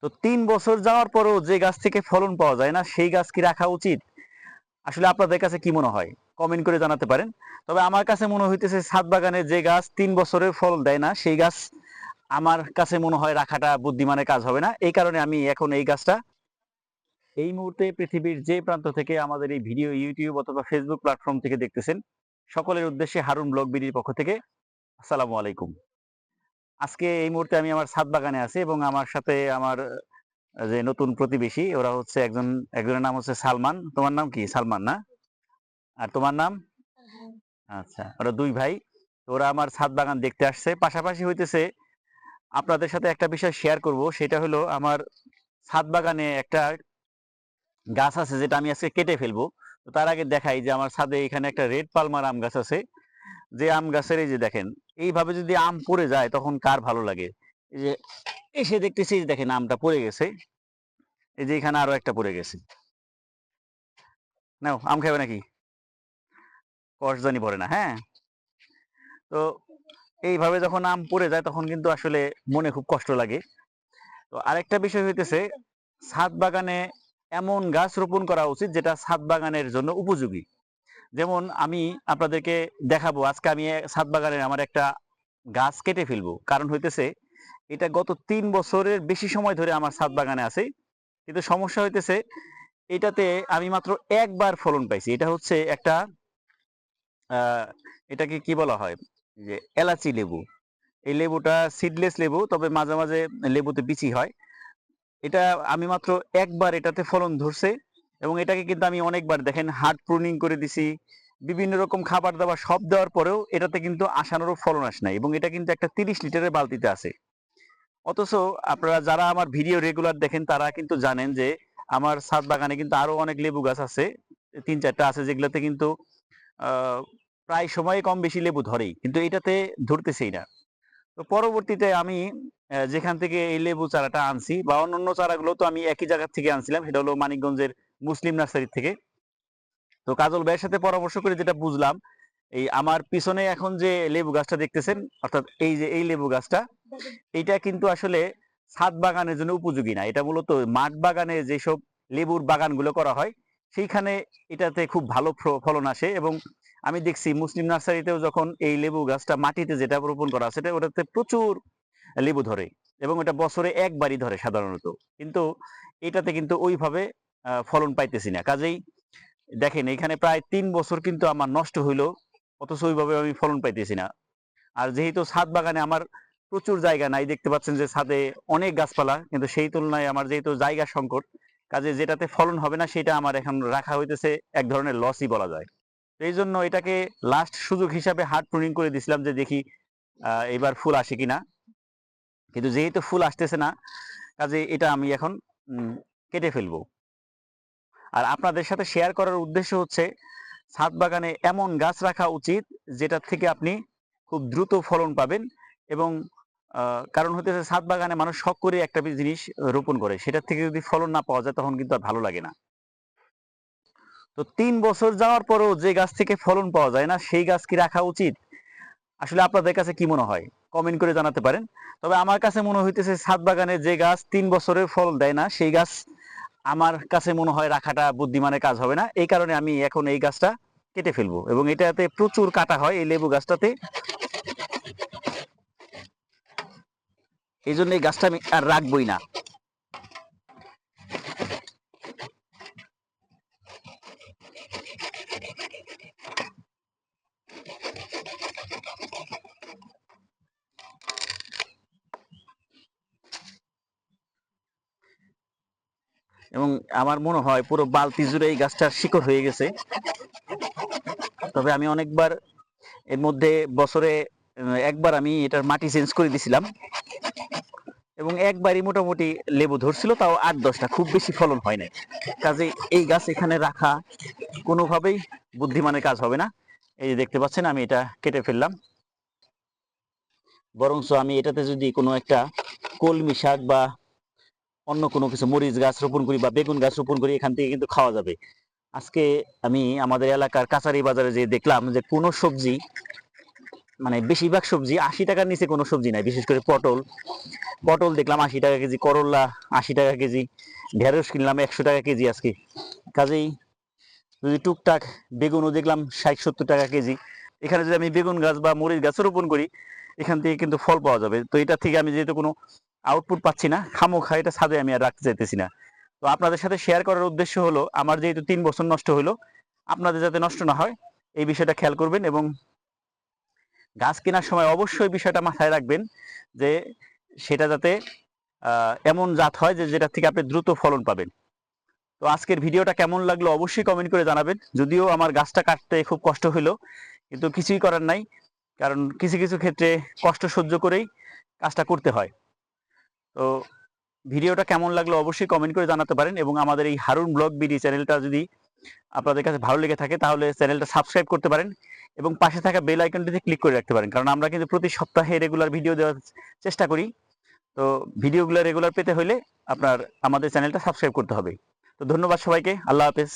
তো ৩ বছর যাওয়ার পরেও যে গাছ থেকে ফলন পাওয়া যায় না সেই গাছ কি রাখা উচিত? আসলে আপনাদের কাছে কি মনে হয়? কমেন্ট করে জানাতে পারেন। তবে আমার কাছে মনে হইতেছে ছাদ বাগানে যে গাছ ৩ বছরে ফল দেয় না সেই গাছ আমার কাছে মনে হয় রাখাটা বুদ্ধিমানের কাজ হবে না। এই কারণে আমি এখন এই গাছটা এই মুহূর্তে পৃথিবীর যে প্রান্ত থেকে আমাদের এই ভিডিও YouTube অথবা Facebook প্ল্যাটফর্ম থেকে দেখতেছেন, সকলের উদ্দেশ্যে হারুন ব্লগ বিডির পক্ষ থেকে আসসালামু আলাইকুম। আজকে এই মুহূর্তে আমি আমার ছাদ বাগানে আছি এবং আমার সাথে আমার যে নতুন প্রতিবেশী ওরা হচ্ছে একজনের নাম হচ্ছে সালমান। তোমার নাম কি? সালমান না? আর তোমার নাম? আচ্ছা, ওরা ২ ভাই। তো ওরা আমার ছাদ বাগান দেখতে আসছে। পাশাপাশি হইতেছে আপনাদের সাথে একটা বিষয় শেয়ার করব। সেটা হলো আমার ছাদ বাগানে একটা গাছ আছে যেটা আমি আজকে কেটে ফেলবো। তো তার আগে দেখাই যে আমার ছাদে এখানে একটা রেড পালমার আম গাছ আছে। যে আম গাছের এই যে দেখেন, এইভাবে যদি আম পড়ে যায় তখন কার ভালো লাগে? এই যে এসে দেখতেছি যে দেখেন আমটা পড়ে গেছে। এই যে এখানে আরো একটা পড়ে গেছে। নাও আম খাবে নাকি? কষ জানি পড়ে না, হ্যাঁ? তো এইভাবে যখন আম পড়ে যায় তখন কিন্তু আসলে মনে খুব কষ্ট লাগে। তো আরেকটা বিষয় হইতেছে ছাদ বাগানে এমন গাছ রোপণ করা উচিত যেটা ছাদ বাগানের জন্য উপযোগী। যেমন আমি আপনাদেরকে দেখাবো আজকে আমি ছাদ বাগানের আমার একটা গাছ কেটে ফেলবো। কারণ হইতেছে এটা গত ৩ বছরের বেশি সময় ধরে আমার ছাদ বাগানে আছে। কিন্তু সমস্যা হইতেছে এটাতে আমি মাত্র একবার ফলন পাইছি। এটা হচ্ছে একটা আহ এটাকে কি বলা হয়? যে এলাচি লেবু। এই লেবুটা সিডলেস লেবু, তবে মাঝে মাঝে লেবুতে বিচি হয়। এটা আমি মাত্র একবার এটাতে ফলন ধরছে এবং এটাকে কিন্তু আমি অনেকবার দেখেন হার্ড প্রুনিং করে দিছি। বিভিন্ন রকম খাবার দাবার সব দেওয়ার পরেও এটাতে কিন্তু আশানুরূপ ফলন আসে নাই এবং এটা কিন্তু একটা ৩০ লিটারের বালতিতে আছে। অথচ আপনারা যারা আমার ভিডিও রেগুলার দেখেন তারা কিন্তু জানেন যে আমার ছাদ বাগানে কিন্তু আরো অনেক লেবু গাছ আছে। ৩-৪ টা আছে যেগুলোতে কিন্তু আহ প্রায় সময় কম বেশি লেবু ধরেই। কিন্তু এটাতে ধরতেছেই না। তো পরবর্তীতে আমি যেখান থেকে এই লেবু চারাটা আনছি বা অন্যান্য চারাগুলো তো আমি একই জায়গা থেকে আনছিলাম, সেটা হলো মানিকগঞ্জের মুসলিম নার্সারি থেকে। তো কাজল ভাইয়ের সাথে পরামর্শ করে যেটা বুঝলাম, এই আমার পিছনে এখন যে লেবু গাছটা দেখতেছেন, অর্থাৎ এই যে এই লেবু গাছটা, এইটা কিন্তু আসলে ছাদ বাগানের জন্য উপযোগী না। এটা মূলত মাঠ বাগানে যেসব লেবুর বাগানগুলো করা হয় সেইখানে এটাতে খুব ভালো ফলন আসে এবং আমি দেখছি মুসলিম নার্সারিতেও যখন এই লেবু গাছটা মাটিতে যেটা রোপণ করা আছে ওটাতে প্রচুর লেবু ধরে এবং এটা বছরে একবারই ধরে সাধারণত। কিন্তু এটাতে কিন্তু ওইভাবে ফলন পাইতেছি না। কাজেই দেখেন এখানে প্রায় ৩ বছর কিন্তু আমার নষ্ট হইলো, অথচ ওইভাবে আমি ফলন পাইতেছি না। আর যেহেতু ছাদ বাগানে আমার প্রচুর জায়গা নাই, দেখতে পাচ্ছেন যে ছাদে অনেক গাছপালা, কিন্তু সেই তুলনায় আমার যেহেতু জায়গা সংকট, কাজে যেটাতে ফলন হবে না সেটা আমার এখন রাখা হইতেছে এক ধরনের লসই বলা যায়। তো এই জন্য এটাকে লাস্ট সুযোগ হিসাবে হার্ড প্রুনিং করে দিছিলাম যে দেখি এবার ফুল আসে কিনা। কিন্তু যেহেতু ফুল আসতেছে না, কাজে এটা আমি এখন কেটে ফেলবো। আর আপনাদের সাথে শেয়ার করার উদ্দেশ্য হচ্ছে ছাদ বাগানে এমন গাছ রাখা উচিত যেটার থেকে আপনি খুব দ্রুত ফলন পাবেন এবং কারণ হতেছে ছাদ বাগানে মানুষ শখ করে একটা জিনিস রোপণ করে, সেটার থেকে যদি ফলন না পাওয়া যায় তখন কিন্তু আর ভালো লাগে না। তো ৩ বছর যাওয়ার পরেও যে গাছ থেকে ফলন পাওয়া যায় না সেই গাছ কি রাখা উচিত? আসলে আপনাদের কাছে কি মনে হয়? কমেন্ট করে জানাতে পারেন। তবে আমার কাছে মনে হইতেছে ছাদ বাগানে যে গাছ ৩ বছরে ফল দেয় না সেই গাছ আমার কাছে মনে হয় রাখাটা বুদ্ধিমানের কাজ হবে না। এই কারণে আমি এখন এই গাছটা কেটে ফেলবো এবং এটাতে প্রচুর কাটা হয় এই লেবু গাছটাতে। এই জন্য এই গাছটা আমি আর রাখবোই না। এবং আমার মনে হয় পুরো বালতি জুড়ে এই গাছটার শিকড় হয়ে গেছে। তবে আমি অনেকবার এর মধ্যে বছরে একবার আমি এটার মাটি চেঞ্জ করে দিছিলাম এবং একবারই মোটামুটি লেবু ধরছিল, তাও ৮-১০টা, খুব বেশি ফলন হয় নাই। কাজেই এই গাছ এখানে রাখা কোনোভাবেই বুদ্ধিমানের কাজ হবে না। এই যে দেখতে পাচ্ছেন আমি এটা কেটে ফেললাম। বরঞ্চ আমি এটাতে যদি কোনো একটা কলমি শাক বা অন্য কোনো কিছু মরিচ গাছ রোপণ করি বা বেগুন গাছ রোপণ করি, এখান থেকে কিন্তু খাওয়া যাবে। আজকে আমি আমাদের এলাকার কাঁচারি বাজারে যেয়ে দেখলাম যে কোনো সবজি মানে বেশিরভাগ সবজি ৮০ টাকার নিচে কোনো সবজি নাই। বিশেষ করে পটল, পটল দেখলাম ৮০ টাকা কেজি, করল্লা ৮০ টাকা কেজি, ঢেঁড়স কিনলাম ১০০ টাকা কেজি আজকে। কাজেই যদি টুকটাক বেগুনও দেখলাম ৬০-৭০ টাকা কেজি। এখানে যদি আমি বেগুন গাছ বা মরিচ গাছও রোপণ করি, এখান থেকে কিন্তু ফল পাওয়া যাবে। তো এটা থেকে আমি যেহেতু কোনো আউটপুট পাচ্ছি না, খামোখা এটা ছাদে আমি আর রাখতে চাইতেছি না। তো আপনাদের সাথে শেয়ার করার উদ্দেশ্য হলো, আমার যেহেতু ৩ বছর নষ্ট হলো, আপনাদের যাতে নষ্ট না হয় এই বিষয়টা খেয়াল করবেন, এবং গাছ কেনার সময় অবশ্যই বিষয়টা মাথায় রাখবেন যে সেটা যাতে এমন জাত হয় যে যেটা থেকে আপনি দ্রুত ফলন পাবেন। তো আজকের ভিডিওটা কেমন লাগলো অবশ্যই কমেন্ট করে জানাবেন। যদিও আমার গাছটা কাটতে খুব কষ্ট হইলো, কিন্তু কিছুই করার নাই, কারণ কিছু কিছু ক্ষেত্রে কষ্ট সহ্য করেই কাজটা করতে হয়। তো ভিডিওটা কেমন লাগলো অবশ্যই কমেন্ট করে জানাতে পারেন, এবং আমাদের এই হারুন ব্লগ বিডি চ্যানেলটা যদি আপনাদের কাছে ভালো লেগে থাকে তাহলে চ্যানেলটা সাবস্ক্রাইব করতে পারেন, এবং পাশে থাকা বেল আইকনটিতে ক্লিক করে রাখতে পারেন, কারণ আমরা কিন্তু প্রতি সপ্তাহে রেগুলার ভিডিও দেওয়ার চেষ্টা করি। তো ভিডিওগুলো রেগুলার পেতে হলে আপনার আমাদের চ্যানেলটা সাবস্ক্রাইব করতে হবে। তো ধন্যবাদ সবাইকে, আল্লাহ হাফেজ।